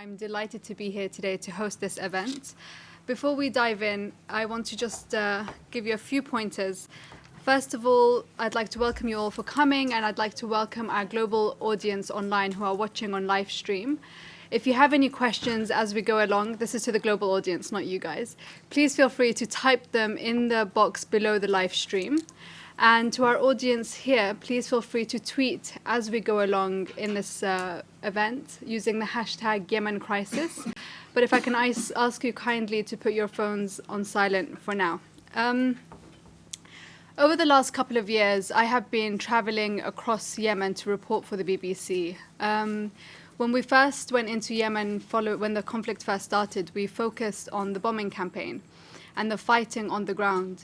I'm delighted to be here today to host this event. Before we dive in, I want to just give you a few pointers. First of all, I'd like to welcome you all for coming, and I'd like to welcome our global audience online who are watching on live stream. If you have any questions as we go along, this is to the global audience, not you guys, please feel free to type them in the box below the live stream. And to our audience here, please feel free to tweet as we go along in this event using the hashtag Yemen Crisis. But if I can ask you kindly to put your phones on silent for now. Over the last couple of years, I have been traveling across Yemen to report for the BBC. When we first went into Yemen, when the conflict first started, we focused on the bombing campaign and the fighting on the ground.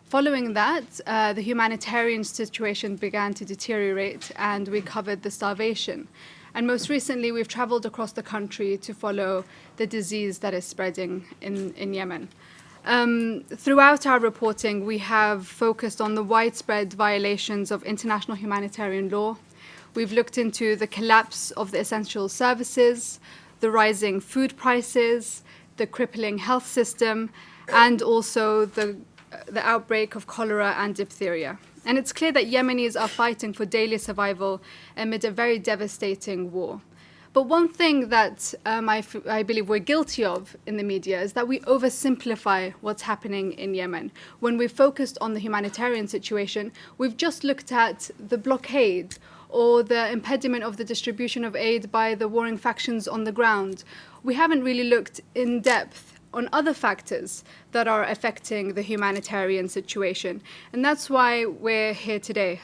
Following that, the humanitarian situation began to deteriorate, and we covered the starvation. And most recently, we've traveled across the country to follow the disease that is spreading in Yemen. Throughout our reporting, we have focused on the widespread violations of international humanitarian law. We've looked into the collapse of the essential services, the rising food prices, the crippling health system, and also the outbreak of cholera and diphtheria. And it's clear that Yemenis are fighting for daily survival amid a very devastating war. But one thing that I believe we're guilty of in the media is that we oversimplify what's happening in Yemen. When we focused on the humanitarian situation, we've just looked at the blockade or the impediment of the distribution of aid by the warring factions on the ground. We haven't really looked in depth on other factors that are affecting the humanitarian situation. And that's why we're here today.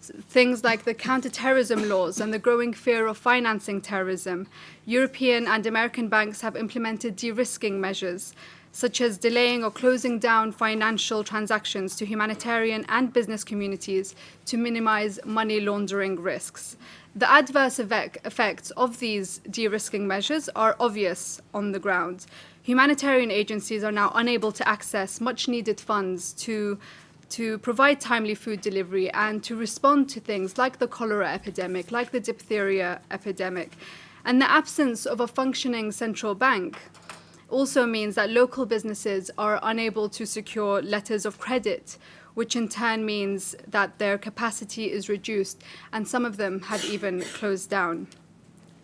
Things like the counterterrorism laws and the growing fear of financing terrorism. European and American banks have implemented de-risking measures, such as delaying or closing down financial transactions to humanitarian and business communities to minimize money laundering risks. The adverse effects of these de-risking measures are obvious on the ground. Humanitarian agencies are now unable to access much-needed funds to provide timely food delivery and to respond to things like the cholera epidemic, like the diphtheria epidemic. And the absence of a functioning central bank also means that local businesses are unable to secure letters of credit, which in turn means that their capacity is reduced, and some of them have even closed down.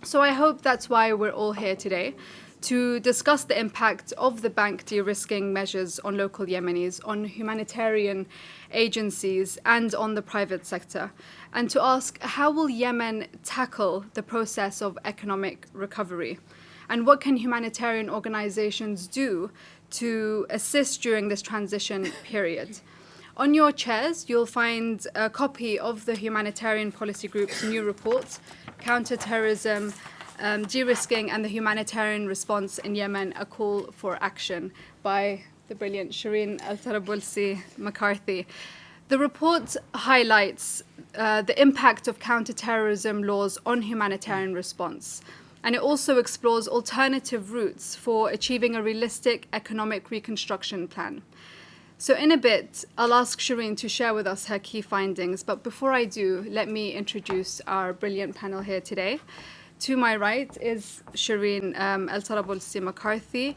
So I hope that's why we're all here today, to discuss the impact of the bank de-risking measures on local Yemenis, on humanitarian agencies, and on the private sector, and to ask how will Yemen tackle the process of economic recovery, and what can humanitarian organizations do to assist during this transition period. On your chairs, you'll find a copy of the Humanitarian Policy Group's new report, Counterterrorism, De-risking and the Humanitarian Response in Yemen, a Call for Action, by the brilliant Sherine Taraboulsi-McCarthy. The report highlights the impact of counterterrorism laws on humanitarian response, and it also explores alternative routes for achieving a realistic economic reconstruction plan. So in a bit, I'll ask Sherine to share with us her key findings, but before I do, let me introduce our brilliant panel here today. To my right is Sherine Taraboulsi-McCarthy.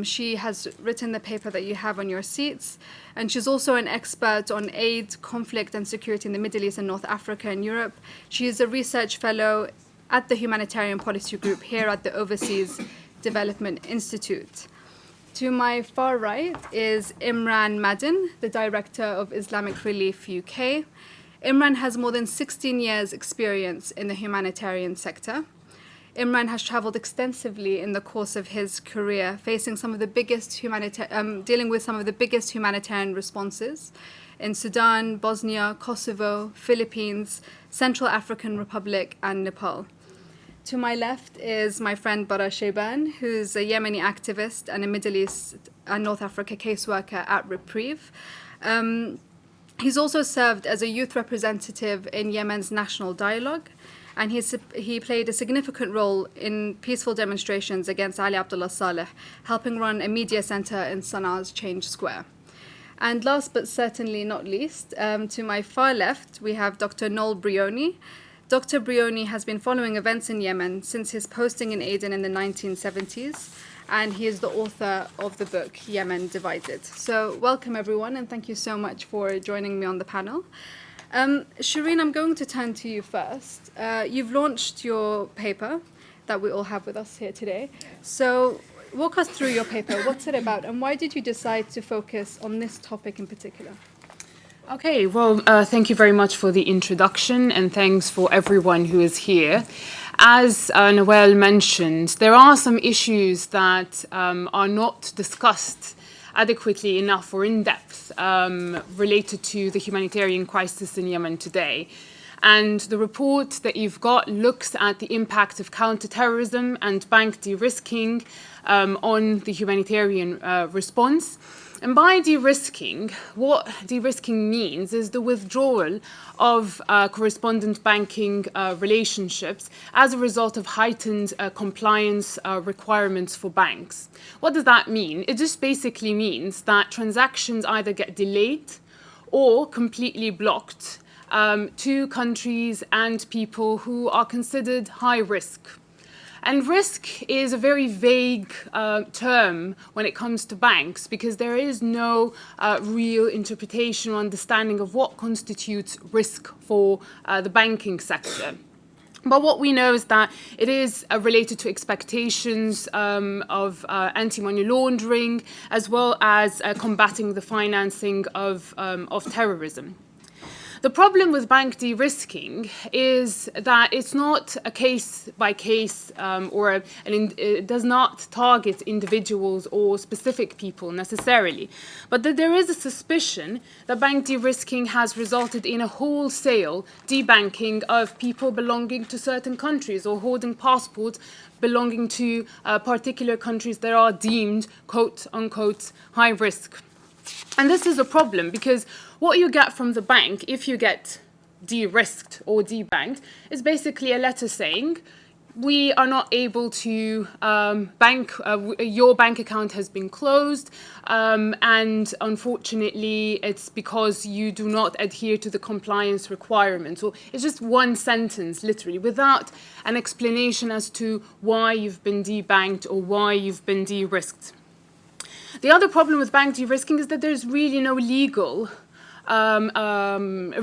She has written the paper that you have on your seats, and she's also an expert on aid, conflict and security in the Middle East and North Africa and Europe. She is a research fellow at the Humanitarian Policy Group here at the Overseas Development Institute. To my far right is Imran Madden, the Director of Islamic Relief UK. Imran has more than 16 years' experience in the humanitarian sector. Imran has traveled extensively in the course of his career, facing some of the biggest dealing with some of the biggest humanitarian responses in Sudan, Bosnia, Kosovo, Philippines, Central African Republic, and Nepal. To my left is my friend Baraa Shiban, who's a Yemeni activist and a Middle East and North Africa caseworker at Reprieve. He's also served as a youth representative in Yemen's National Dialogue, and he played a significant role in peaceful demonstrations against Ali Abdullah Saleh, helping run a media center in Sanaa's Change Square. And last but certainly not least, to my far left, we have Dr. Noel Brehony, Dr. Brehony has been following events in Yemen since his posting in Aden in the 1970s, and he is the author of the book Yemen Divided. So welcome everyone, and thank you so much for joining me on the panel. Sherine, I'm going to turn to you first. You've launched your paper that we all have with us here today. So walk us through your paper. What's it about, and why did you decide to focus on this topic in particular? Okay, well, thank you very much for the introduction, and thanks for everyone who is here. As Noel mentioned, there are some issues that are not discussed adequately enough or in depth related to the humanitarian crisis in Yemen today. And the report that you've got looks at the impact of counterterrorism and bank de-risking on the humanitarian response. And by de-risking, what de-risking means is the withdrawal of correspondent banking relationships as a result of heightened compliance requirements for banks. What does that mean? It just basically means that transactions either get delayed or completely blocked to countries and people who are considered high risk. And risk is a very vague term when it comes to banks, because there is no real interpretation or understanding of what constitutes risk for the banking sector. But what we know is that it is related to expectations of anti-money laundering, as well as combating the financing of terrorism. The problem with bank de-risking is that it's not a case-by-case it does not target individuals or specific people necessarily, but that there is a suspicion that bank de-risking has resulted in a wholesale debanking of people belonging to certain countries or holding passports belonging to particular countries that are deemed, quote-unquote, high risk. And this is a problem because what you get from the bank, if you get de-risked or debanked, is basically a letter saying, we are not able to your bank account has been closed, and unfortunately it's because you do not adhere to the compliance requirements. So it's just one sentence, literally, without an explanation as to why you've been debanked or why you've been de-risked. The other problem with bank de-risking is that there's really no legal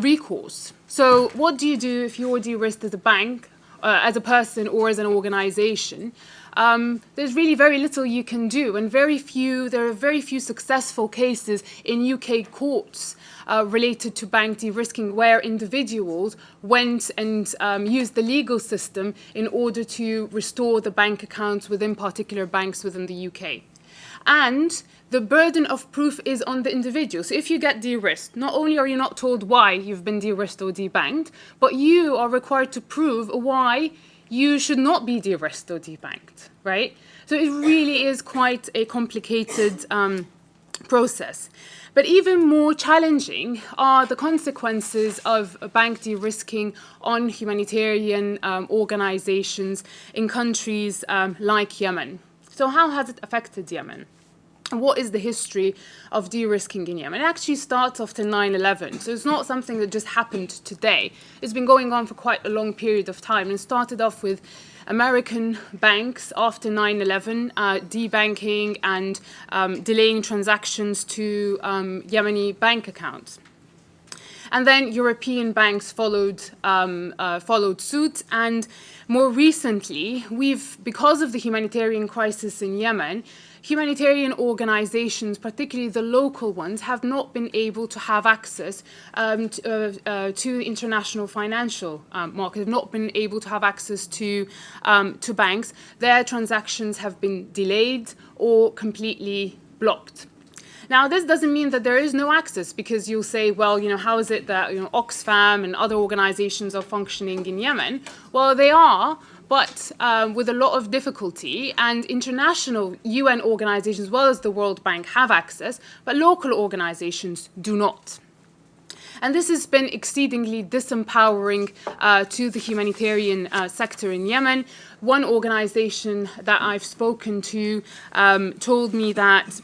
recourse. So what do you do if you're de-risked as a bank, as a person or as an organization? There's really very little you can do, and there are very few successful cases in UK courts related to bank de-risking where individuals went and used the legal system in order to restore the bank accounts within particular banks within the UK. And the burden of proof is on the individual. So if you get de-risked, not only are you not told why you've been de-risked or debanked, but you are required to prove why you should not be de-risked or debanked, right? So it really is quite a complicated process. But even more challenging are the consequences of bank de-risking on humanitarian organizations in countries like Yemen. So how has it affected Yemen? What is the history of de-risking in Yemen? It actually starts after 9/11, so it's not something that just happened today. It's been going on for quite a long period of time, and it started off with American banks after 9/11 debanking and delaying transactions to Yemeni bank accounts. And then European banks followed suit. And more recently, because of the humanitarian crisis in Yemen, humanitarian organizations, particularly the local ones, have not been able to have access to the international financial market, have not been able to have access to banks. Their transactions have been delayed or completely blocked. Now, this doesn't mean that there is no access, because you'll say, well, how is it that Oxfam and other organizations are functioning in Yemen? Well, they are, but with a lot of difficulty, and international UN organizations, as well as the World Bank, have access, but local organizations do not. And this has been exceedingly disempowering to the humanitarian sector in Yemen. One organization that I've spoken to told me that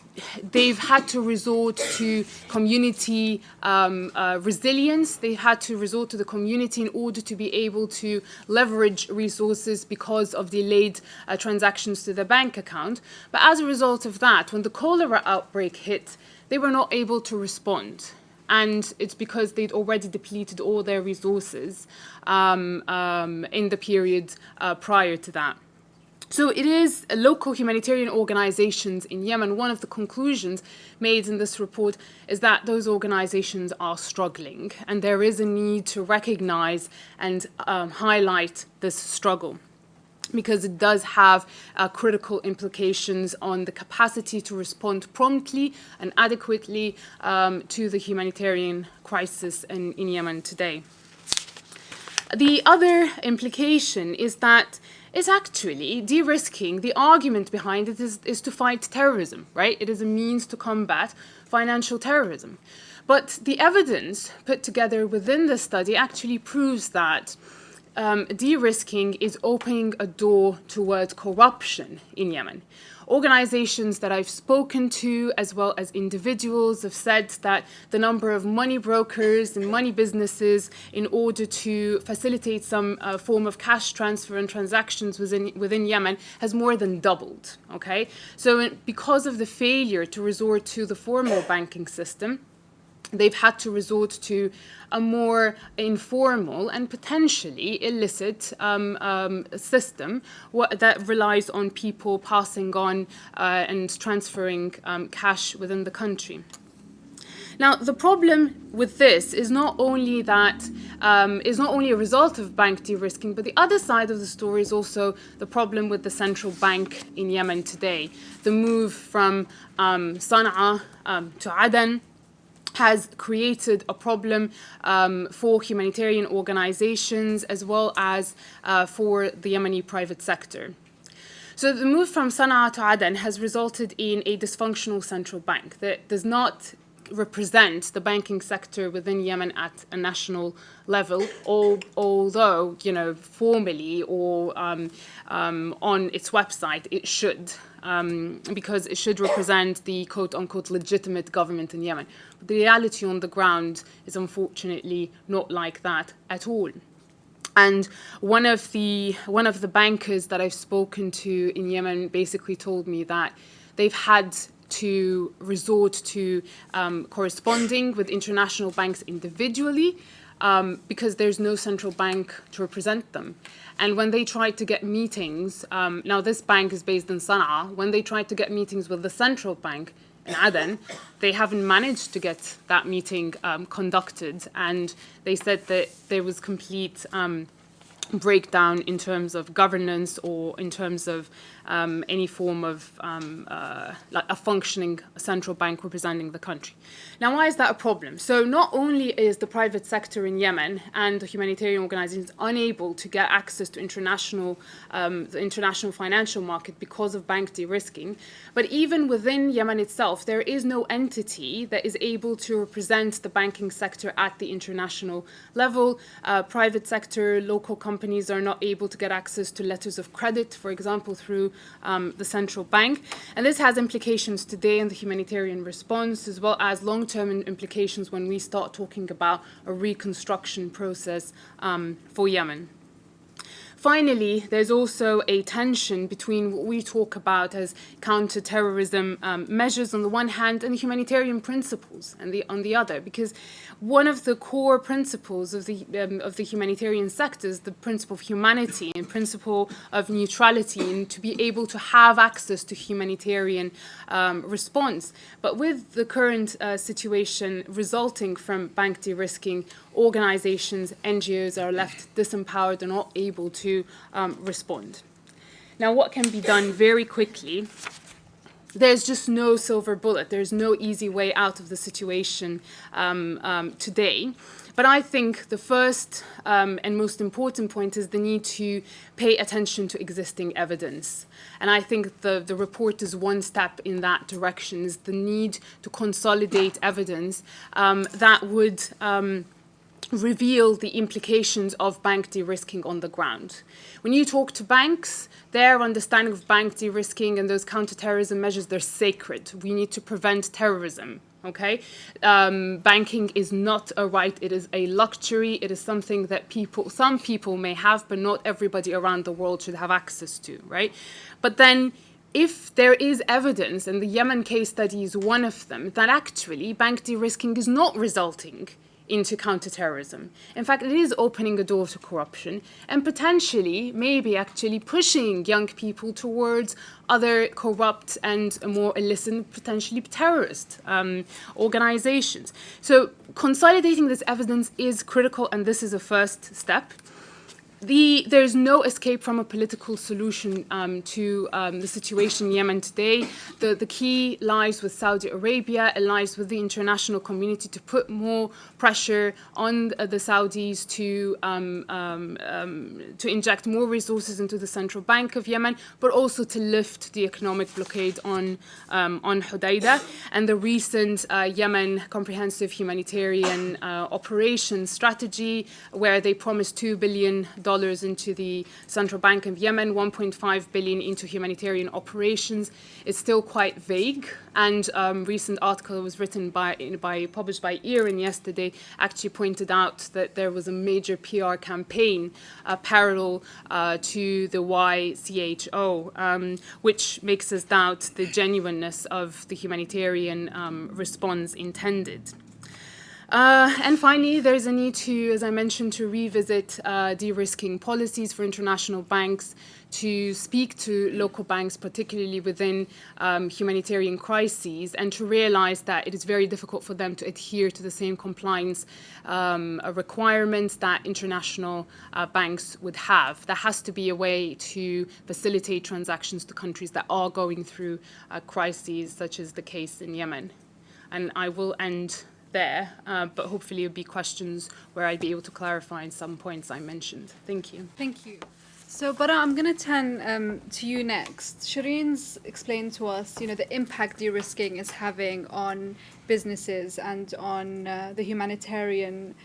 they've had to resort to community resilience. They had to resort to the community in order to be able to leverage resources because of delayed transactions to the bank account. But as a result of that, when the cholera outbreak hit, they were not able to respond. And it's because they'd already depleted all their resources in the period prior to that. So it is local humanitarian organizations in Yemen. One of the conclusions made in this report is that those organizations are struggling, and there is a need to recognize and highlight this struggle, because it does have critical implications on the capacity to respond promptly and adequately to the humanitarian crisis in Yemen today. The other implication is that it's actually de-risking. The argument behind it is to fight terrorism, right? It is a means to combat financial terrorism. But the evidence put together within the study actually proves that de-risking is opening a door towards corruption in Yemen. Organizations that I've spoken to, as well as individuals, have said that the number of money brokers and money businesses in order to facilitate some form of cash transfer and transactions within Yemen has more than doubled. Okay, so because of the failure to resort to the formal banking system, they've had to resort to a more informal and potentially illicit system that relies on people passing on and transferring cash within the country. Now, the problem with this is not only a result of bank de-risking, but the other side of the story is also the problem with the central bank in Yemen today. The move from Sana'a to Aden has created a problem for humanitarian organizations as well as for the Yemeni private sector. So the move from Sana'a to Aden has resulted in a dysfunctional central bank that does not represent the banking sector within Yemen at a national level, although, formally or on its website it should. Because it should represent the quote-unquote legitimate government in Yemen. But the reality on the ground is unfortunately not like that at all. And one of the bankers that I've spoken to in Yemen basically told me that they've had to resort to corresponding with international banks individually because there's no central bank to represent them. And when they tried to get meetings, now this bank is based in Sana'a, when they tried to get meetings with the central bank in Aden, they haven't managed to get that meeting conducted. And they said that there was complete breakdown in terms of governance or in terms of any form of like a functioning central bank representing the country. Now, why is that a problem? So not only is the private sector in Yemen and the humanitarian organizations unable to get access to the international financial market because of bank de-risking, but even within Yemen itself, there is no entity that is able to represent the banking sector at the international level. Private sector, local companies are not able to get access to letters of credit, for example, through the central bank. And this has implications today in the humanitarian response, as well as long-term implications when we start talking about a reconstruction process for Yemen. Finally, there's also a tension between what we talk about as counterterrorism measures on the one hand and humanitarian principles on the other, because one of the core principles of the humanitarian sector is the principle of humanity and principle of neutrality, and to be able to have access to humanitarian response. But with the current situation resulting from bank de-risking, organizations, NGOs are left disempowered and not able to respond. Now, what can be done very quickly there's just no silver bullet. There's no easy way out of the situation today. But I think the first and most important point is the need to pay attention to existing evidence. And I think the report is one step in that direction, is the need to consolidate evidence that would reveal the implications of bank de-risking on the ground. When you talk to banks, their understanding of bank de-risking and those counterterrorism measures, they're sacred. We need to prevent terrorism. Okay, banking is not a right; it is a luxury. It is something that some people may have, but not everybody around the world should have access to. Right, but then, if there is evidence, and the Yemen case study is one of them, that actually bank de-risking is not resulting into counterterrorism. In fact, it is opening a door to corruption and potentially, maybe actually pushing young people towards other corrupt and more illicit, potentially terrorist organizations. So consolidating this evidence is critical, and this is a first step. There's no escape from a political solution to the situation in Yemen today. The key lies with Saudi Arabia. It lies with the international community to put more pressure on the Saudis to inject more resources into the central bank of Yemen, but also to lift the economic blockade on Hodeidah. And the recent Yemen Comprehensive Humanitarian Operations Strategy, where they promised $2 billion into the Central Bank of Yemen, 1.5 billion into humanitarian operations, is still quite vague. And recent article was written published by Iran yesterday, actually pointed out that there was a major PR campaign parallel to the YCHO, which makes us doubt the genuineness of the humanitarian response intended. And finally, there's a need to, as I mentioned, to revisit de-risking policies for international banks, to speak to local banks, particularly within humanitarian crises, and to realize that it is very difficult for them to adhere to the same compliance requirements that international banks would have. There has to be a way to facilitate transactions to countries that are going through crises, such as the case in Yemen. And I will end there, but hopefully it'll be questions where I'd be able to clarify some points I mentioned. Thank you. Thank you. So, Baraa, I'm going to turn to you next. Shirine's explained to us, the impact de-risking is having on businesses and on the humanitarian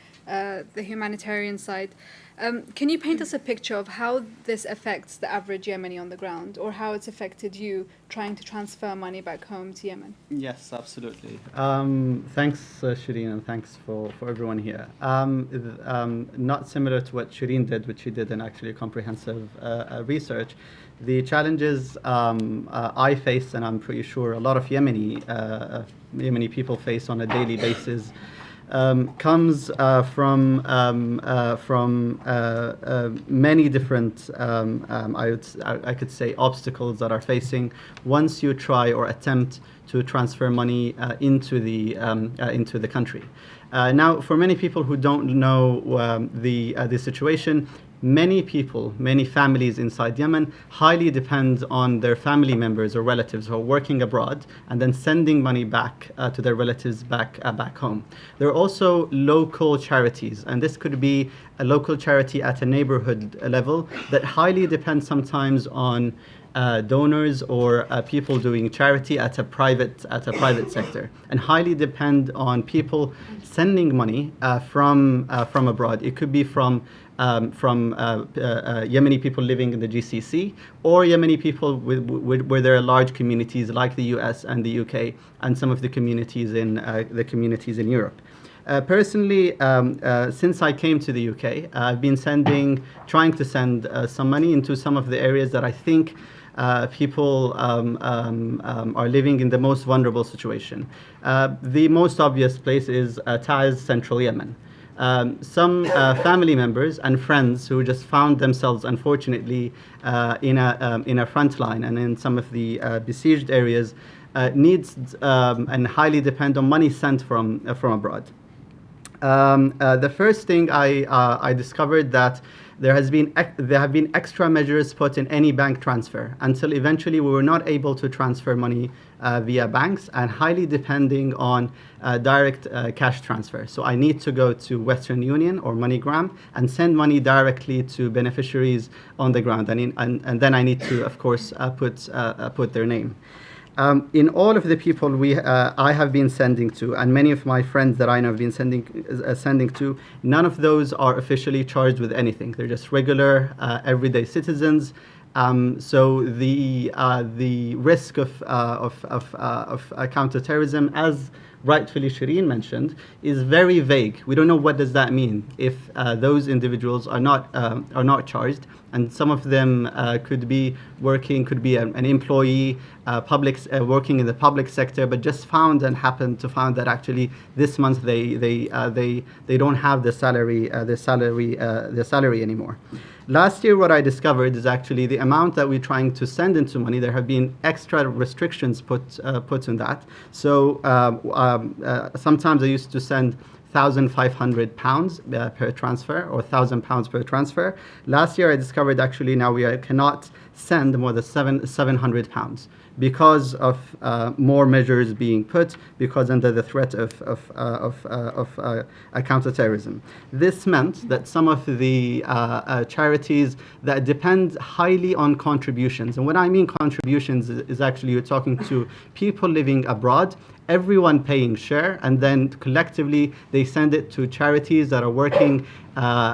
side. Can you paint us a picture of how this affects the average Yemeni on the ground, or how it's affected you trying to transfer money back home to Yemen? Yes, absolutely. Thanks, Sherine, and thanks for everyone here. Not similar to what Sherine did, which she did in actually a comprehensive research. The challenges I face, and I'm pretty sure a lot of Yemeni people face on a daily basis, comes from many different, I could say, obstacles that are facing once you try or attempt to transfer money into the country. Now, for many people who don't know the situation, many people, many families inside Yemen highly depend on their family members or relatives who are working abroad and then sending money back to their relatives back home. There are also local charities, and this could be a local charity at a neighborhood level that highly depend sometimes on donors or people doing charity at a private sector, and highly depend on people sending money from abroad. It could be from Yemeni people living in the GCC, or Yemeni people where there are large communities like the US and the UK, and some of the communities in Europe. Personally, since I came to the UK, I've been trying to send some money into some of the areas that I think people are living in the most vulnerable situation. The most obvious place is Taiz, central Yemen. Some family members and friends who just found themselves, unfortunately, in a front line and in some of the besieged areas, needs and highly depend on money sent from abroad. The first thing I discovered that there have been extra measures put in any bank transfer until eventually we were not able to transfer money via banks and highly depending on direct cash transfer. So I need to go to Western Union or MoneyGram and send money directly to beneficiaries on the ground, and then I need to, of course, put their name. In all of the people I have been sending to, and many of my friends that I know have been sending to, none of those are officially charged with anything. They're just regular, everyday citizens. So the risk of counterterrorism, as rightfully Sherine mentioned, is very vague. We don't know what does that mean if those individuals are not charged, and some of them could be an employee, working in the public sector, but just happened to find that actually this month they don't have the salary anymore. Last year, what I discovered is actually the amount that we're trying to send into money. There have been extra restrictions put on that. So sometimes I used to send £1,500 per transfer or £1,000 per transfer. Last year, I discovered actually now we cannot send more than £700 because of more measures being put, because under the threat of counterterrorism. This meant that some of the charities that depend highly on contributions, and when I mean contributions is actually you're talking to people living abroad, everyone paying share, and then collectively they send it to charities that are working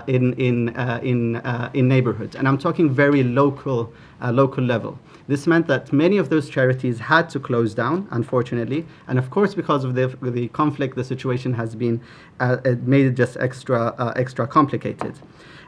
in neighborhoods, and I'm talking very local level. This meant that many of those charities had to close down, unfortunately, and of course, because of the conflict, the situation has been it made it just extra complicated.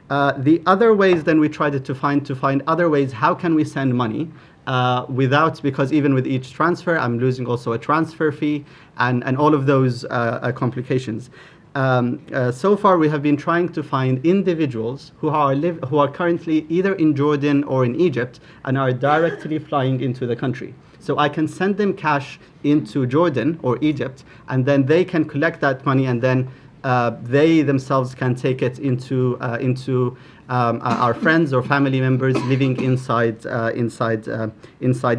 The other ways, then we tried to find other ways. How can we send money because even with each transfer, I'm losing also a transfer fee and all of those complications. So far, we have been trying to find individuals who are currently either in Jordan or in Egypt and are directly flying into the country. So I can send them cash into Jordan or Egypt, and then they can collect that money, and then they themselves can take it into our friends or family members living inside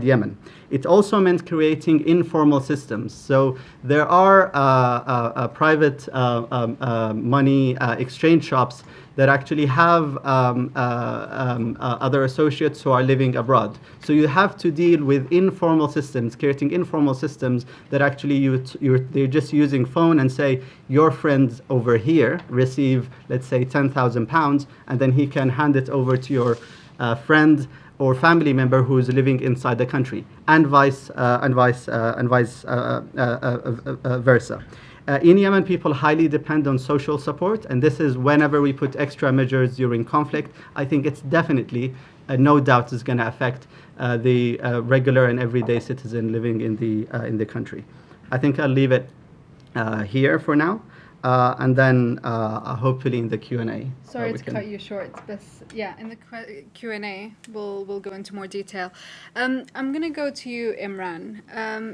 Yemen. It also meant creating informal systems. So there are private money exchange shops that actually have other associates who are living abroad. So you have to deal with informal systems, creating informal systems that actually they're just using phone and say, your friends over here receive, let's say, £10,000, and then he can hand it over to your friend or family member who is living inside the country, and vice versa. In Yemen, people highly depend on social support, and this is whenever we put extra measures during conflict, I think it's definitely, no doubt, is going to affect the regular and everyday citizen living in the country. I think I'll leave it here for now, and then hopefully in the Q&A. Sorry to cut you short, but yeah, in the Q&A, we'll go into more detail. I'm going to go to you, Imran.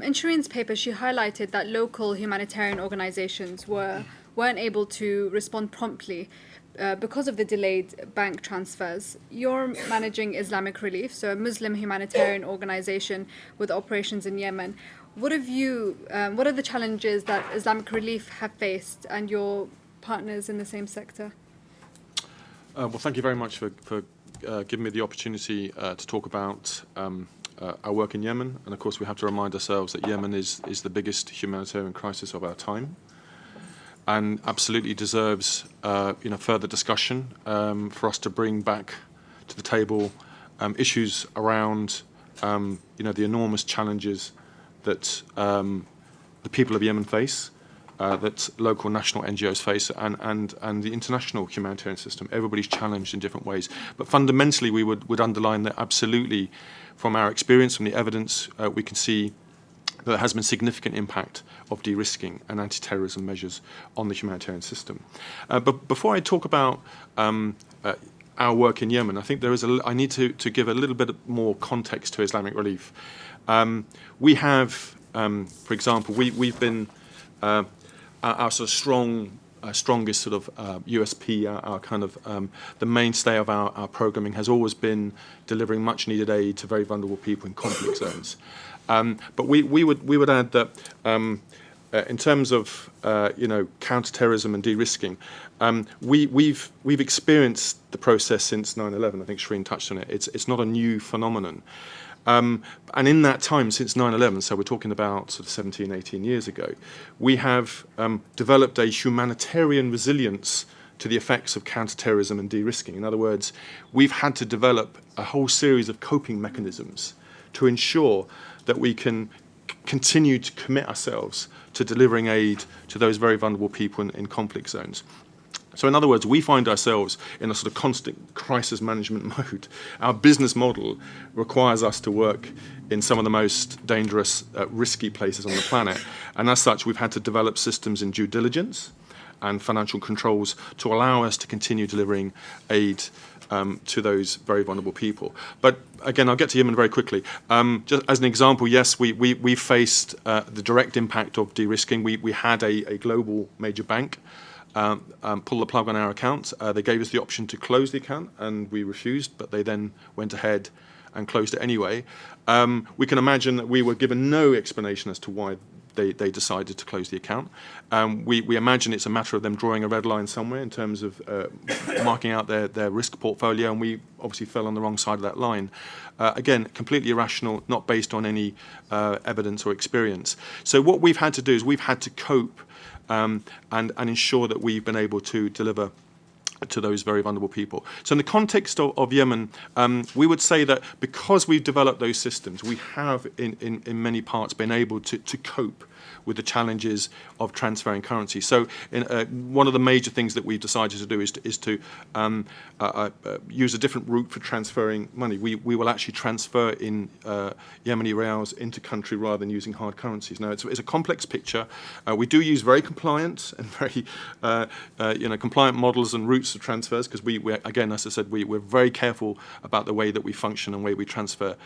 In Shirine's paper, she highlighted that local humanitarian organizations weren't able to respond promptly because of the delayed bank transfers. You're managing Islamic Relief, so a Muslim humanitarian organization with operations in Yemen. What are the challenges that Islamic Relief have faced and your partners in the same sector? Well, thank you very much for giving me the opportunity to talk about our work in Yemen. And of course, we have to remind ourselves that Yemen is the biggest humanitarian crisis of our time, and absolutely deserves further discussion for us to bring back to the table issues around the enormous challenges that the people of Yemen face, that local national NGOs face, and the international humanitarian system. Everybody's challenged in different ways. But fundamentally, we would underline that absolutely, from our experience, from the evidence, we can see that there has been significant impact of de-risking and anti-terrorism measures on the humanitarian system. But before I talk about our work in Yemen, I think I need to give a little bit more context to Islamic Relief. We have, for example, we've been our sort of strong strongest sort of USP, our kind of the mainstay of our programming has always been delivering much needed aid to very vulnerable people in conflict zones. But we would add that in terms of counterterrorism and de-risking, we've experienced the process since 9/11. I think Sherine touched on it. It's not a new phenomenon. And in that time, since 9/11, so we're talking about sort of 17, 18 years ago, we have developed a humanitarian resilience to the effects of counterterrorism and de-risking. In other words, we've had to develop a whole series of coping mechanisms to ensure that we can continue to commit ourselves to delivering aid to those very vulnerable people in conflict zones. So in other words, we find ourselves in a sort of constant crisis management mode. Our business model requires us to work in some of the most dangerous, risky places on the planet. And as such, we've had to develop systems in due diligence and financial controls to allow us to continue delivering aid to those very vulnerable people. But again, I'll get to Yemen very quickly. Just as an example, yes, we faced the direct impact of de-risking. We had a global major bank pull the plug on our account. They gave us the option to close the account, and we refused, but they then went ahead and closed it anyway. We can imagine that we were given no explanation as to why they decided to close the account. We imagine it's a matter of them drawing a red line somewhere in terms of marking out their risk portfolio, and we obviously fell on the wrong side of that line. Again, completely irrational, not based on any evidence or experience. So what we've had to do is we've had to cope and ensure that we've been able to deliver to those very vulnerable people. So in the context of Yemen, we would say that because we've developed those systems, we have in many parts been able to cope with the challenges of transferring currency. So one of the major things that we've decided to do is to use a different route for transferring money. We will actually transfer in Yemeni reals into country rather than using hard currencies. Now, it's a complex picture. We do use very compliant and very compliant models and routes of transfers because we again, as I said, we're very careful about the way that we function and the way we transfer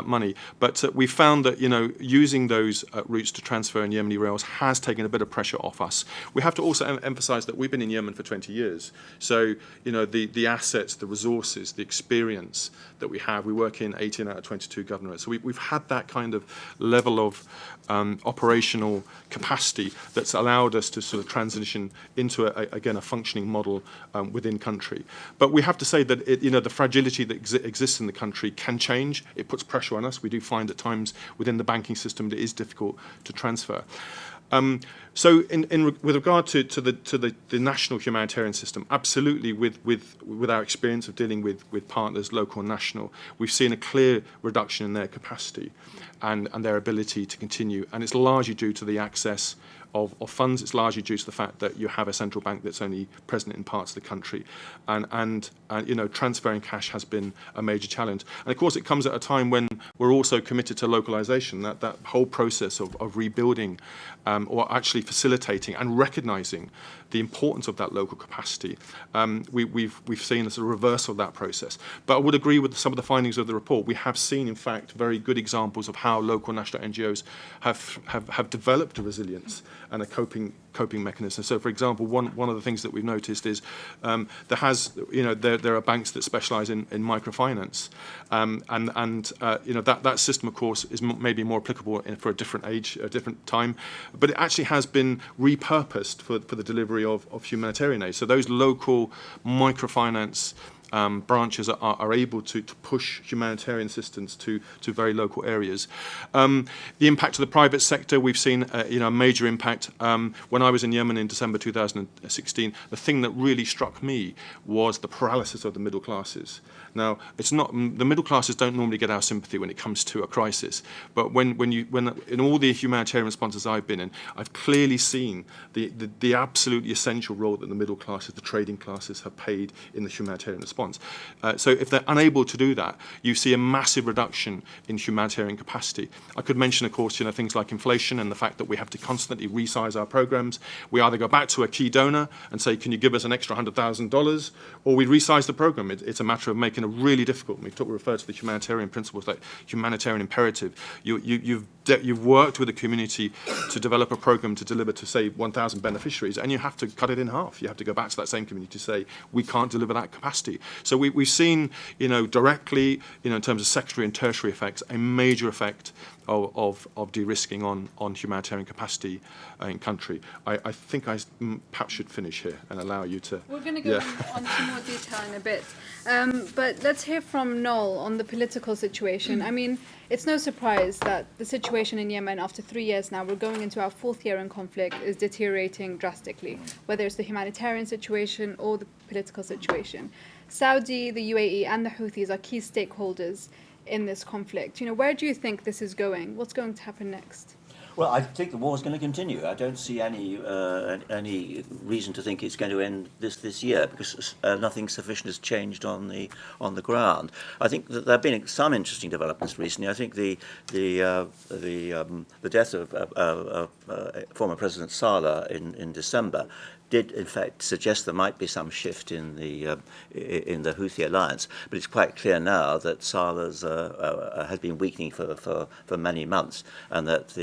money. But we found that using those routes to transfer in Yemeni reals has taken a bit of pressure off us. We have to also emphasize that we've been in Yemen for 20 years. So, the assets, the resources, the experience that we have, we work in 18 out of 22 governorates. So we've had that kind of level of operational capacity that's allowed us to sort of transition into, a functioning model within country. But we have to say that the fragility that exists in the country can change. It puts pressure on us. We do find at times within the banking system that it is difficult to transfer. So, with regard to the national humanitarian system, absolutely, with our experience of dealing with partners, local and national, we've seen a clear reduction in their capacity and their ability to continue, and it's largely due to the access of funds. It's largely due to the fact that you have a central bank that's only present in parts of the country, and transferring cash has been a major challenge. And of course, it comes at a time when we're also committed to localization. That whole process of rebuilding, or actually facilitating and recognizing the importance of that local capacity. We've seen a sort of reversal of that process. But I would agree with some of the findings of the report. We have seen, in fact, very good examples of how local national NGOs have developed a resilience and a coping mechanism. So, for example, one of the things that we've noticed is there are banks that specialise in microfinance, that system, of course, is maybe more applicable for a different age, a different time, but it actually has been repurposed for the delivery of humanitarian aid. So those local microfinance branches are able to push humanitarian assistance to very local areas. The impact of the private sector, we've seen a major impact. When I was in Yemen in December 2016, the thing that really struck me was the paralysis of the middle classes. Now, it's not the middle classes don't normally get our sympathy when it comes to a crisis, but when in all the humanitarian responses I've been in, I've clearly seen the absolutely essential role that the middle classes, the trading classes, have played in the humanitarian response. So if they're unable to do that, you see a massive reduction in humanitarian capacity. I could mention, of course, things like inflation and the fact that we have to constantly resize our programs. We either go back to a key donor and say, can you give us an extra $100,000, or we resize the program. It's a matter of making it really difficult. We refer to the humanitarian principles, like humanitarian imperative. You've you've worked with the community to develop a program to deliver to, say, 1,000 beneficiaries, and you have to cut it in half. You have to go back to that same community to say, we can't deliver that capacity. So we've seen, directly, in terms of secondary and tertiary effects, a major effect of de-risking on humanitarian capacity in country. I think I perhaps should finish here and allow you to... We're going to go on to more detail in a bit. But let's hear from Noel on the political situation. I mean, it's no surprise that the situation in Yemen, after 3 years now, we're going into our 4th year in conflict, is deteriorating drastically, whether it's the humanitarian situation or the political situation. Saudi, the UAE, and the Houthis are key stakeholders in this conflict. Where do you think this is going? What's going to happen next? Well, I think the war is going to continue. I don't see any reason to think it's going to end this year, because nothing sufficient has changed on the ground. I think that there have been some interesting developments recently. I think the death of former President Saleh in December did in fact suggest there might be some shift in the Houthi alliance, but it's quite clear now that Saleh has been weakening for many months, and that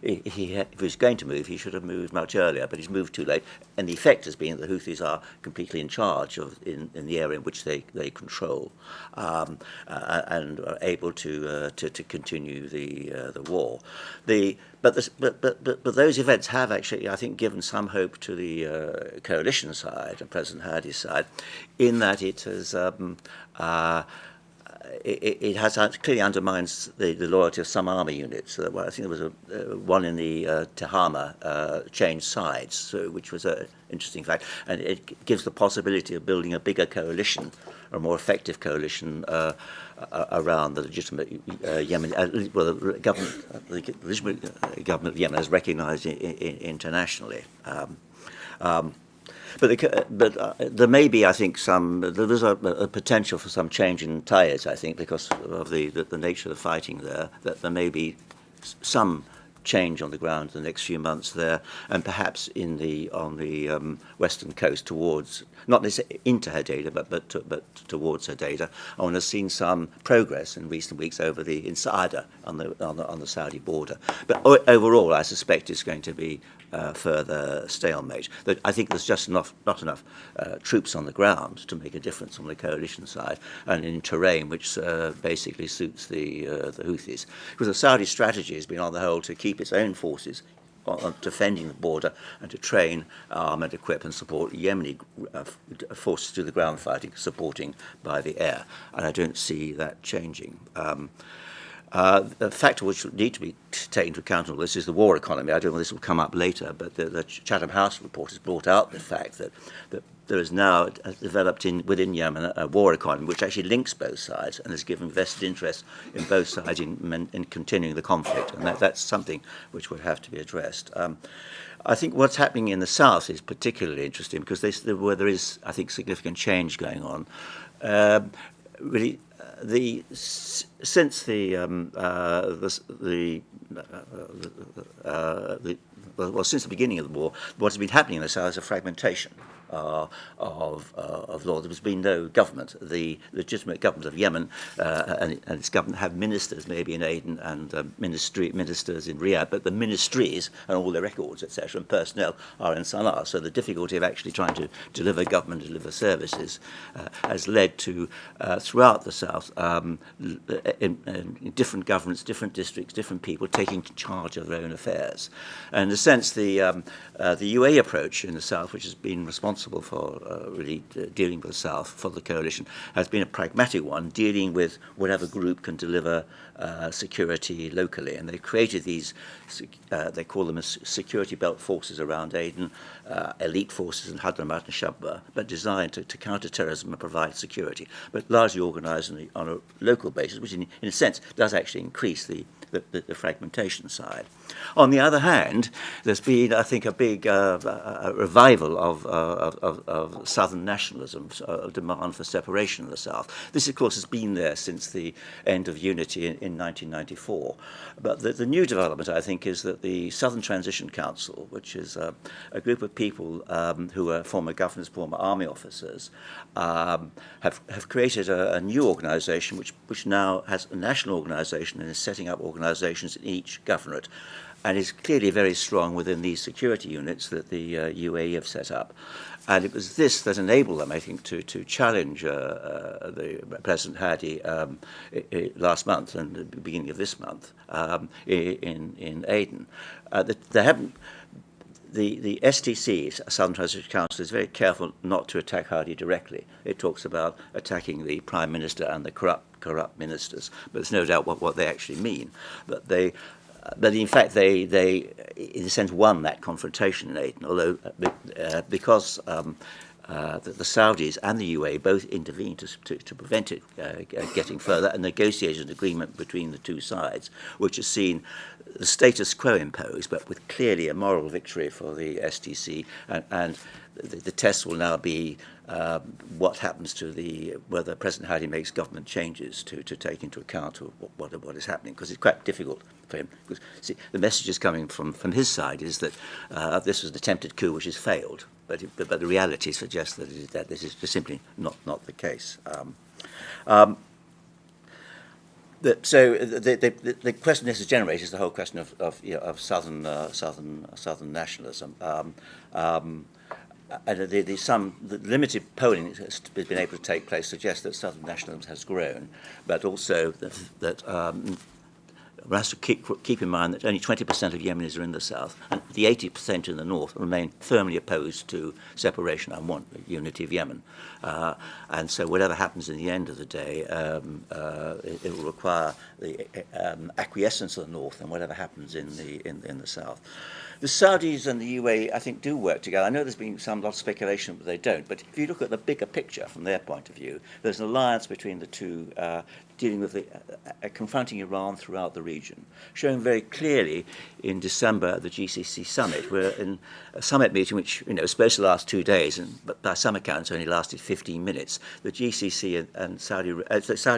if he was going to move, he should have moved much earlier, but he's moved too late. And the effect has been that the Houthis are completely in charge in the area in which they control, and are able to continue the war. But those events have actually, I think, given some hope to the coalition side and President Hadi's side, in that it has clearly undermines the loyalty of some army units. I think there was one in the Tehama changed sides, which was an interesting fact, and it gives the possibility of building a bigger coalition, a more effective coalition around the legitimate Yemen. The legitimate government of Yemen is recognised internationally. But there may be, I think, there's a potential for some change in Tayez, I think, because of the nature of the fighting there, that there may be some change on the ground in the next few months there, and perhaps on the western coast towards, not necessarily into Hodeida, but towards Hodeida. One has seen some progress in recent weeks in Saada on the Saudi border. But overall, I suspect it's going to be further stalemate. That I think there's just not enough troops on the ground to make a difference on the coalition side, and in terrain which basically suits the Houthis. Because the Saudi strategy has been, on the whole, to keep its own forces on defending the border and to train, arm and equip and support Yemeni forces through the ground fighting, supporting by the air. And I don't see that changing. A factor which would need to be taken into account in all this is the war economy. I don't know if this will come up later, but the Chatham House report has brought out the fact that there is now developed within Yemen a war economy which actually links both sides and has given vested interest in both sides in continuing the conflict, and that's something which would have to be addressed. I think what's happening in the south is particularly interesting because where there is, I think, significant change going on. Really, since the beginning of the war, what has been happening in the south is a fragmentation of law. There's been no government. The legitimate government of Yemen and its government have ministers, maybe in Aden, and ministers in Riyadh, but the ministries and all their records, etc., and personnel are in Sana'a. So the difficulty of actually trying to deliver government, deliver services, has led to, throughout the south, in different governments, different districts, different people taking charge of their own affairs. And in a sense, the UAE approach in the south, which has been responsible for really dealing with the South for the coalition, has been a pragmatic one, dealing with whatever group can deliver security locally. And they've created these, they call them security belt forces around Aden, elite forces in Hadramaut and Shabwa, but designed to counter terrorism and provide security, but largely organised on a local basis, which in a sense does actually increase the fragmentation side. On the other hand, there's been, I think, a big revival of southern nationalism, of demand for separation of the South. This, of course, has been there since the end of unity in 1994. But the new development, I think, is that the Southern Transition Council, which is a group of people who are former governors, former army officers, have created a new organisation which now has a national organisation and is setting up organisations organisations in each governorate, and is clearly very strong within these security units that the UAE have set up. And it was this that enabled them, I think, to challenge the President Hadi last month and the beginning of this month in Aden. The STC, Southern Transition Council, is very careful not to attack Hadi directly. It talks about attacking the Prime Minister and the corrupt ministers, but there's no doubt what they actually mean. But in fact, they in a sense won that confrontation in Aden, although because the Saudis and the UAE both intervened to prevent it getting further and negotiated an agreement between the two sides, which has seen the status quo imposed, but with clearly a moral victory for the STC, and the test will now be what happens to whether President Hadi makes government changes to take into account what is happening, because it's quite difficult for him. Because, see, the messages coming from his side is that this was an attempted coup which has failed, but the reality suggests that this is just simply not the case. So the question this has generated is the whole question of southern nationalism. And the limited polling that has been able to take place suggests that southern nationalism has grown, but also that one has to keep in mind that only 20% of Yemenis are in the south, and the 80% in the north remain firmly opposed to separation and want the unity of Yemen. And so whatever happens in the end of the day, it will require the acquiescence of the north and whatever happens in the south. The Saudis and the UAE, I think, do work together. I know there's been lot of speculation that they don't, but if you look at the bigger picture from their point of view, there's an alliance between the two dealing with confronting Iran throughout the region, showing very clearly in December at the GCC summit, where in a summit meeting which was supposed to last 2 days, but by some accounts only lasted 15 minutes, the GCC and Saudi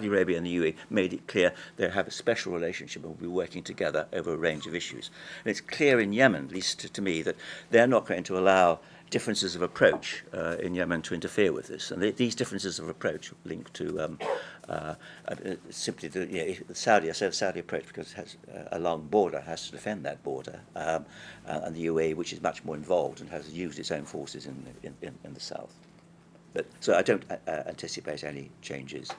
Arabia and the UAE made it clear they have a special relationship and will be working together over a range of issues. And it's clear in Yemen, at least to me, that they're not going to allow differences of approach in Yemen to interfere with this. And these differences of approach link to simply the Saudi approach, because it has a long border, has to defend that border, and the UAE, which is much more involved and has used its own forces in the south. So I don't anticipate any changes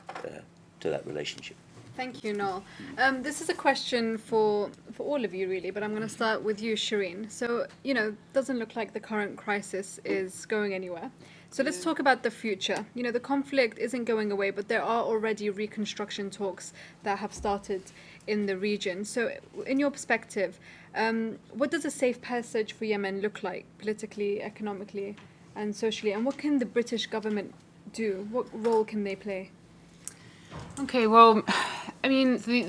to that relationship. Thank you, Noel. This is a question for all of you, really, but I'm going to start with you, Sherine. So, it doesn't look like the current crisis is going anywhere. So let's talk about the future. The conflict isn't going away, but there are already reconstruction talks that have started in the region. So in your perspective, what does a safe passage for Yemen look like politically, economically, and socially? And what can the British government do? What role can they play? Okay, well,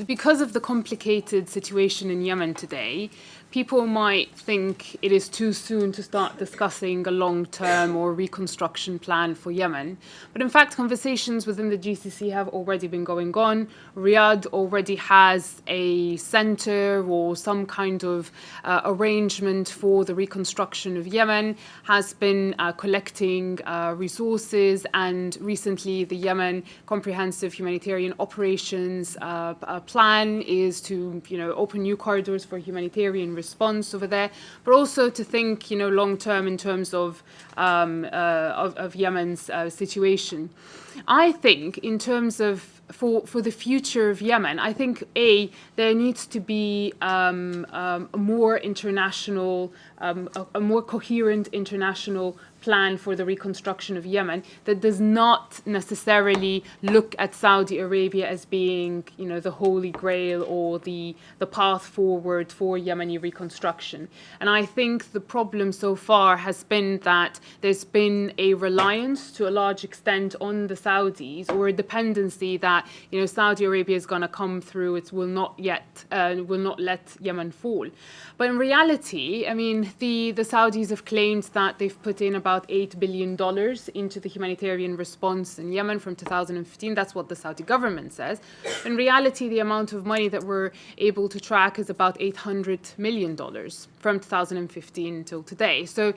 because of the complicated situation in Yemen today, people might think it is too soon to start discussing a long-term or reconstruction plan for Yemen. But in fact, conversations within the GCC have already been going on. Riyadh already has a center or some kind of arrangement for the reconstruction of Yemen, has been collecting resources, and recently the Yemen Comprehensive Humanitarian Operations plan is to open new corridors for humanitarian response over there, but also to think long term in terms of Yemen's situation. I think in terms of for the future of Yemen, I think there needs to be a more international, a more coherent international plan for the reconstruction of Yemen that does not necessarily look at Saudi Arabia as being, the holy grail or the path forward for Yemeni reconstruction. And I think the problem so far has been that there's been a reliance to a large extent on the Saudis, or a dependency that, Saudi Arabia is going to come through. It will not let Yemen fall. But in reality, the Saudis have claimed that they've put in about $8 billion into the humanitarian response in Yemen from 2015. That's what the Saudi government says. In reality, the amount of money that we're able to track is about $800 million from 2015 until today. So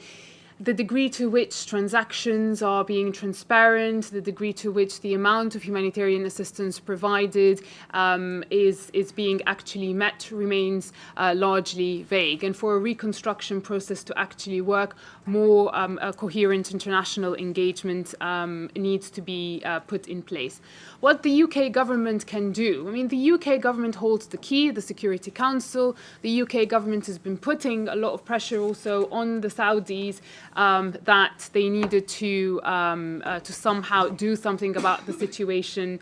the degree to which transactions are being transparent, the degree to which the amount of humanitarian assistance provided is being actually met remains largely vague. And for a reconstruction process to actually work, more a coherent international engagement needs to be put in place. What the UK government can do, I mean, the UK government holds the key, the Security Council. The UK government has been putting a lot of pressure also on the Saudis that they needed to somehow do something about the situation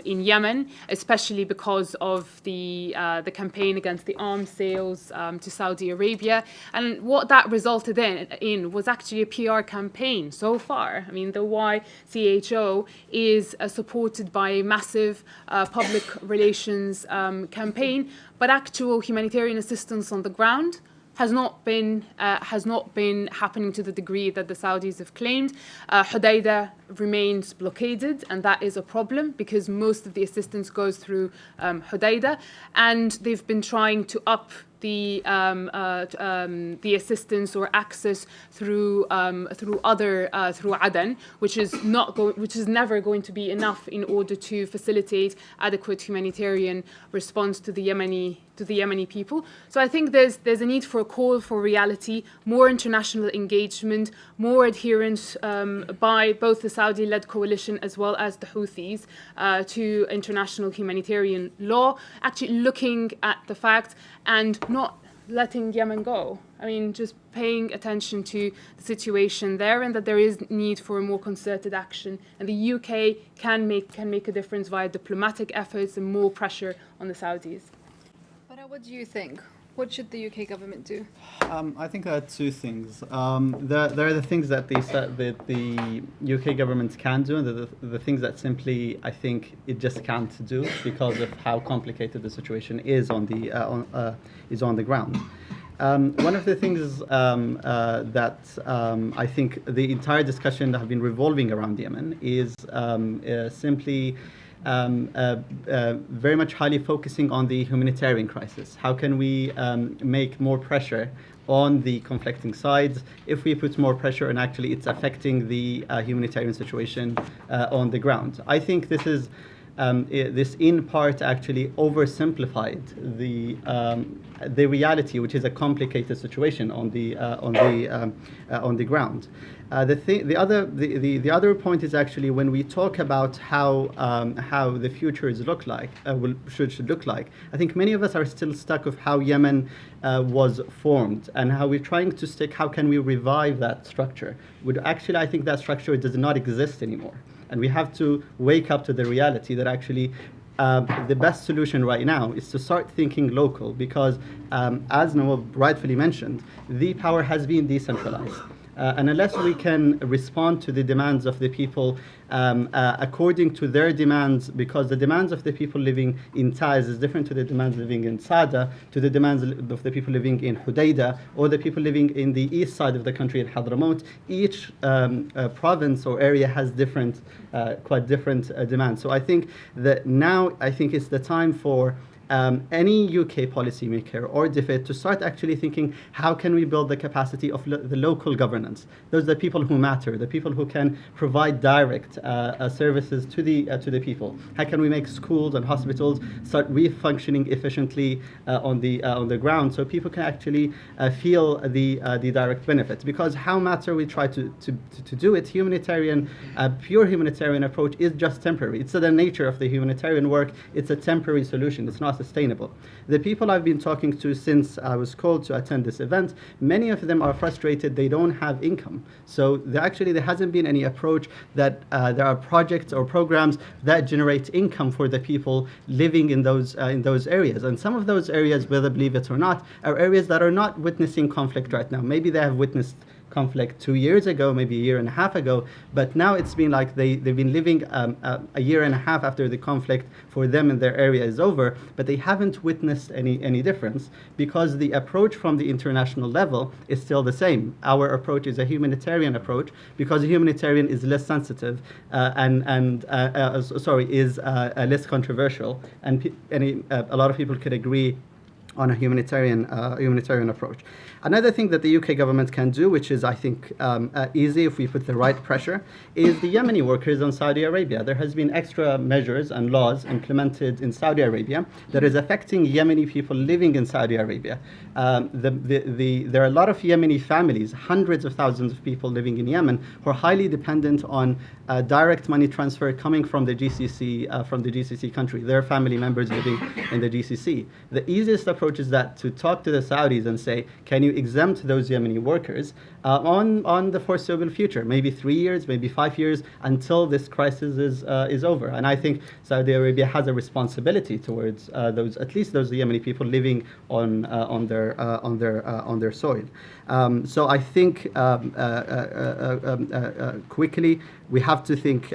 in Yemen, especially because of the campaign against the arms sales to Saudi Arabia. And what that resulted in was actually a PR campaign so far. I mean, the YCHO is supported by a massive public relations campaign, but actual humanitarian assistance on the ground has not been happening to the degree that the Saudis have claimed. Hodeidah remains blockaded, and that is a problem because most of the assistance goes through Hodeidah, and they've been trying to up the assistance or access through Aden, which is never going to be enough in order to facilitate adequate humanitarian response to the Yemeni people. So I think there's a need for a call for reality, more international engagement, more adherence by both the Saudi-led coalition as well as the Houthis to international humanitarian law, actually looking at the fact and not letting Yemen go. I mean, just paying attention to the situation there, and that there is need for a more concerted action. And the UK can make a difference via diplomatic efforts and more pressure on the Saudis. Baraa, what do you think? What should the UK government do? I think there are two things. There are the things that the UK government can do, and the things that simply I think it just can't do because of how complicated the situation is on the ground. One of the things that I think the entire discussion that have been revolving around Yemen is simply very much highly focusing on the humanitarian crisis. How can we make more pressure on the conflicting sides? If we put more pressure, and actually it's affecting the humanitarian situation on the ground. I think this is this in part actually oversimplified the reality, which is a complicated situation on the ground. The other point is actually when we talk about how the futures look like should look like. I think many of us are still stuck of how Yemen was formed and how we're trying to stick. How can we revive that structure? Actually, I think that structure does not exist anymore. And we have to wake up to the reality that actually the best solution right now is to start thinking local because, as Noel rightfully mentioned, the power has been decentralized. And unless we can respond to the demands of the people according to their demands, because the demands of the people living in Taiz is different to the demands living in Sada, to the demands of the people living in Hodeidah, or the people living in the east side of the country in Hadramaut. Each province or area has quite different demands. So I think that now it's the time for any UK policymaker or DFID to start actually thinking, how can we build the capacity of the local governance? Those are the people who matter, the people who can provide direct services to the people. How can we make schools and hospitals start refunctioning efficiently on the ground so people can actually feel the direct benefits? Because how matter we try to do it, pure humanitarian approach is just temporary. It's the nature of the humanitarian work. It's a temporary solution. It's not sustainable. The people I've been talking to since I was called to attend this event, many of them are frustrated they don't have income. So there hasn't been any approach that there are projects or programs that generate income for the people living in those areas. And some of those areas, whether believe it or not, are areas that are not witnessing conflict right now. Maybe they have witnessed conflict 2 years ago, maybe a year and a half ago, but now it's been like they've been living a year and a half after the conflict for them in their area is over, but they haven't witnessed any difference because the approach from the international level is still the same. Our approach is a humanitarian approach because a humanitarian is less sensitive is less controversial, and a lot of people could agree on a humanitarian approach. Another thing that the UK government can do, which is, I think, easy if we put the right pressure, is the Yemeni workers in Saudi Arabia. There has been extra measures and laws implemented in Saudi Arabia that is affecting Yemeni people living in Saudi Arabia. There are a lot of Yemeni families, hundreds of thousands of people living in Yemen, who are highly dependent on direct money transfer coming from the GCC country. Their family members living in the GCC. The easiest approach is that to talk to the Saudis and say, can you exempt those Yemeni workers on the foreseeable future, maybe 3 years, maybe 5 years, until this crisis is over. And I think Saudi Arabia has a responsibility towards at least those Yemeni people living on their soil. So I think quickly we have to think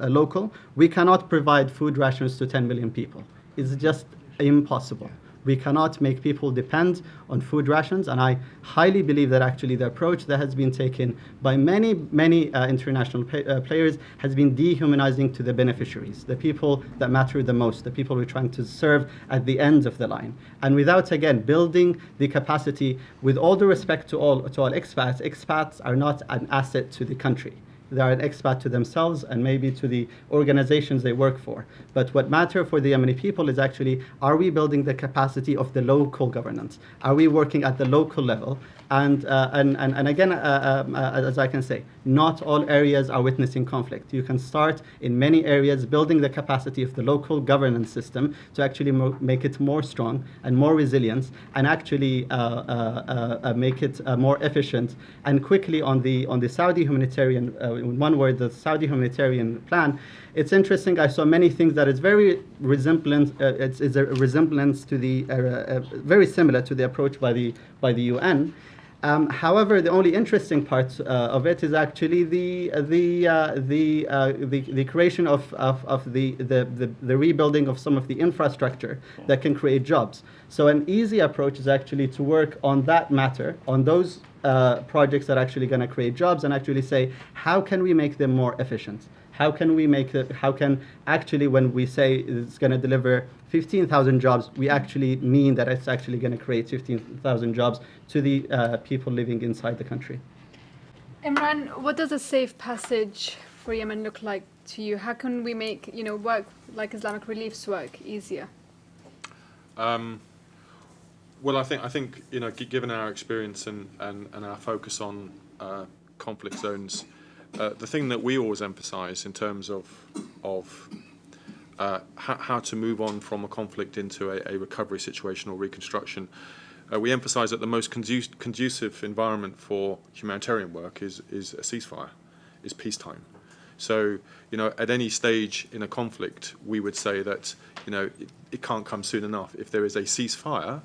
local. We cannot provide food rations to 10 million people. It's just impossible. We cannot make people depend on food rations, and I highly believe that actually the approach that has been taken by many international players has been dehumanizing to the beneficiaries, the people that matter the most, the people we're trying to serve at the end of the line. And without, again, building the capacity, with all the respect to all expats are not an asset to the country. They are an expat to themselves and maybe to the organizations they work for. But what matters for the Yemeni people is actually, are we building the capacity of the local governance? Are we working at the local level? And again, as I can say, not all areas are witnessing conflict. You can start in many areas building the capacity of the local governance system to actually make it more strong and more resilient, and actually make it more efficient. And quickly on the Saudi humanitarian, in one word, the Saudi humanitarian plan, it's interesting. I saw many things that is very resemblant. It's a resemblance to the very similar to the approach by the UN. However, the only interesting part of it is actually the creation of the rebuilding of some of the infrastructure that can create jobs. So an easy approach is actually to work on that matter, on those projects that are actually going to create jobs, and actually say, how can we make them more efficient? How can actually, when we say it's going to deliver 15,000 jobs, we actually mean that it's actually going to create 15,000 jobs to the people living inside the country. Imran, what does a safe passage for Yemen look like to you? How can we make work like Islamic Relief's work easier? Well, I think given our experience and our focus on conflict zones, the thing that we always emphasise in terms of how to move on from a conflict into a recovery situation or reconstruction, we emphasise that the most conducive environment for humanitarian work is a ceasefire, is peacetime. So, at any stage in a conflict, we would say that, it can't come soon enough. If there is a ceasefire,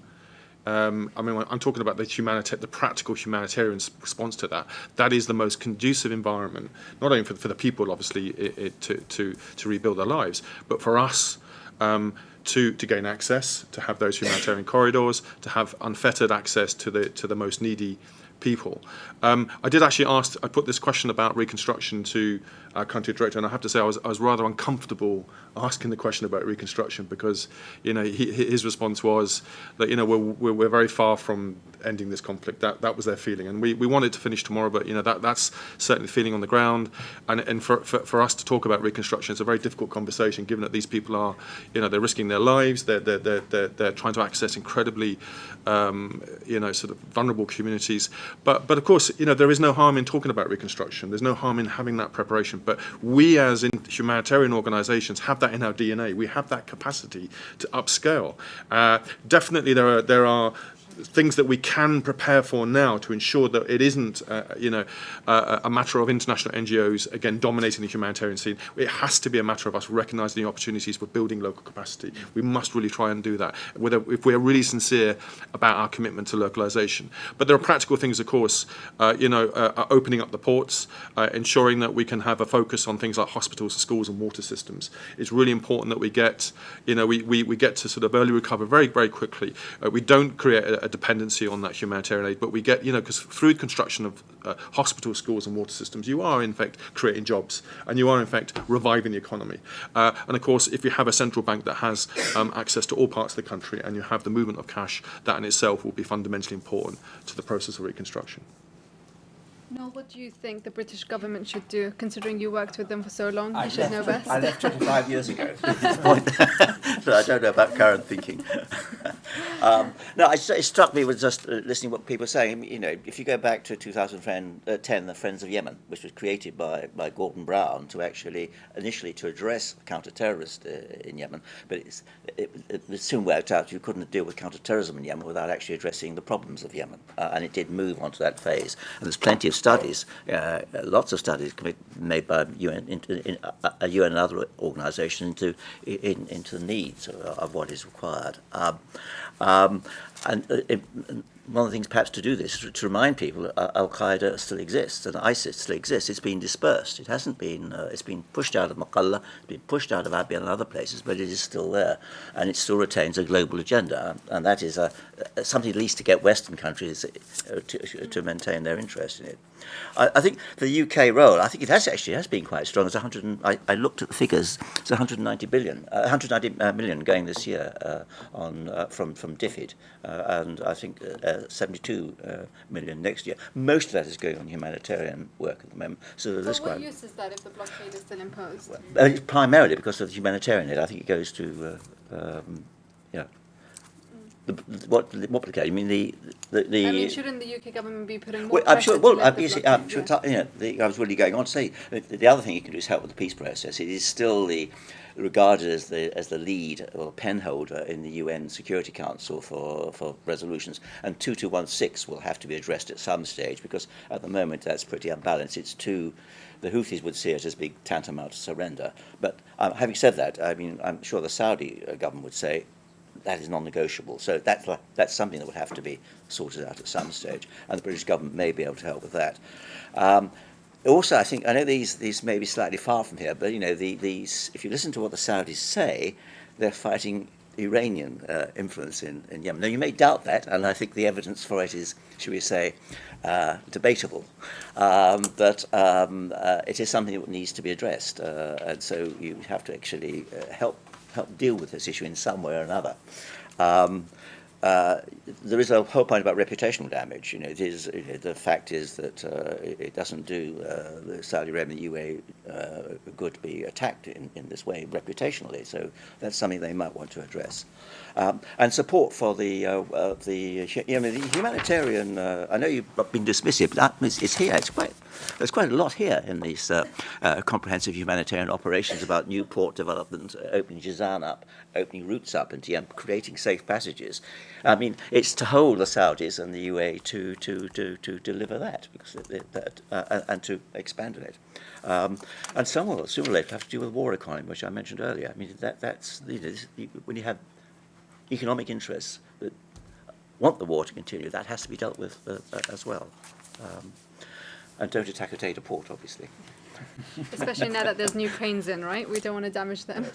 I'm talking about the practical humanitarian response to that. That is the most conducive environment, not only for the people, obviously, to rebuild their lives, but for us to gain access, to have those humanitarian corridors, to have unfettered access to the most needy people. I did actually I put this question about reconstruction to our country director, and I have to say I was rather uncomfortable asking the question about reconstruction, because his response was that we're very far from ending this conflict. That was their feeling, and we want it to finish tomorrow, but that's certainly the feeling on the ground. And for us to talk about reconstruction, it's a very difficult conversation, given that these people are they're risking their lives, they're trying to access incredibly sort of vulnerable communities. But of course, there is no harm in talking about reconstruction. There's no harm in having that preparation. But we, as in humanitarian organisations, have that in our DNA. We have that capacity to upscale. Definitely, there are things that we can prepare for now to ensure that it isn't, a matter of international NGOs, again, dominating the humanitarian scene. It has to be a matter of us recognising the opportunities for building local capacity. We must really try and do that, if we're really sincere about our commitment to localisation. But there are practical things, of course, opening up the ports, ensuring that we can have a focus on things like hospitals, schools and water systems. It's really important that we get, we get to sort of early recover very, very quickly. We don't create a dependency on that humanitarian aid, but we get, because through construction of hospitals, schools and water systems, you are in fact creating jobs and you are in fact reviving the economy. And of course, if you have a central bank that has access to all parts of the country and you have the movement of cash, that in itself will be fundamentally important to the process of reconstruction. Noel, what do you think the British government should do, considering you worked with them for so long? You should know best. I left 25 years ago at this point, so I don't know about current thinking. No, it struck me with just listening to what people are saying. If you go back to 2010, the Friends of Yemen, which was created by Gordon Brown to actually initially to address counter-terrorists in Yemen, but it soon worked out you couldn't deal with counter-terrorism in Yemen without actually addressing the problems of Yemen, and it did move on to that phase. And there's plenty of studies, lots of studies made by UN and other organisations into the needs of what is required. One of the things perhaps to do this is to remind people that Al-Qaeda still exists and ISIS still exists. It's been dispersed. It hasn't been, it's been pushed out of Maqalla, it's been pushed out of Abyad and other places, but it is still there. And it still retains a global agenda. And that is something at least to get Western countries to maintain their interest in it. I think the UK role, I think it has been quite strong. It's I looked at the figures. It's 190 million going this year from DFID, and I think 72 million next year. Most of that is going on humanitarian work at the moment. So what use is that if the blockade is still imposed? Primarily because of the humanitarian aid. I think it goes to what blockade? You mean the? I mean, shouldn't the UK government be putting more Well, I'm pressure sure. to Well, lift the obviously, blockade? I was really going on to say the other thing you can do is help with the peace process. It is still regarded as the lead or pen holder in the UN Security Council for resolutions, and 2216 will have to be addressed at some stage because at the moment that's pretty unbalanced. The Houthis would see it as being tantamount to surrender. But having said that, I mean, I'm sure the Saudi government would say that is non-negotiable. So that's something that would have to be sorted out at some stage, and the British government may be able to help with that. Also, I know these may be slightly far from here, but these if you listen to what the Saudis say, they're fighting Iranian influence in Yemen. Now, you may doubt that, and I think the evidence for it is, should we say, debatable. But it is something that needs to be addressed, and so you have to actually help deal with this issue in some way or another. There is a whole point about reputational damage. It is the fact is that it doesn't do the Saudi Arabia and the UAE good to be attacked in this way reputationally. So that's something they might want to address. And support for the humanitarian. I know you've been dismissive, but it's here. There's quite a lot here in these comprehensive humanitarian operations about new port development, opening Jazan up, opening routes up into Yemen, creating safe passages. I mean, it's to hold the Saudis and the UAE to deliver that, because and to expand on it. And some of it, sooner or later, have to do with war economy, which I mentioned earlier. I mean, that's when you have economic interests that want the war to continue, that has to be dealt with as well. And don't attack a data port, obviously. Especially now that there's new cranes in, right? We don't want to damage them.